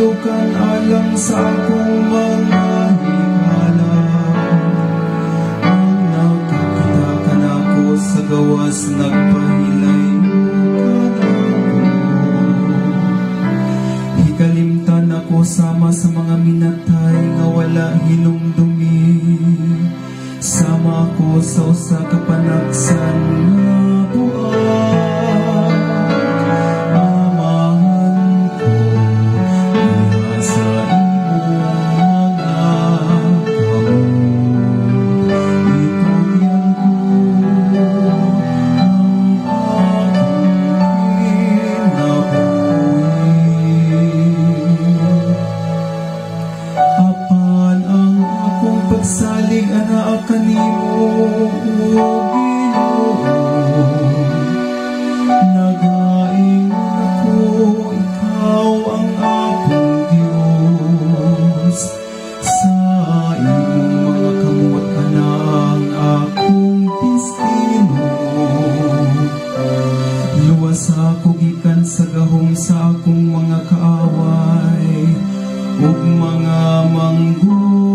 lukan alang sa akong mga higala. Ang nakakita ka na ko sa gawas, nagpahilay mo ka na ko. Hikalimtan ako sama sa mga minatay nga wala hinumdumi. Sama ako sa usa ka panaksan nga buwan. Amahan ko diha sa imong mga kamot. Itugyan ko ang akong kinabuhi. Apan ang akong pagsalig anaa kanimo, naghaing ako, ikaw ang akong Diyos. Sa imong mga kamot ana ang akong destino. Luwas ako gikan sa gahom sa akong mga kaaway ug mga manggo.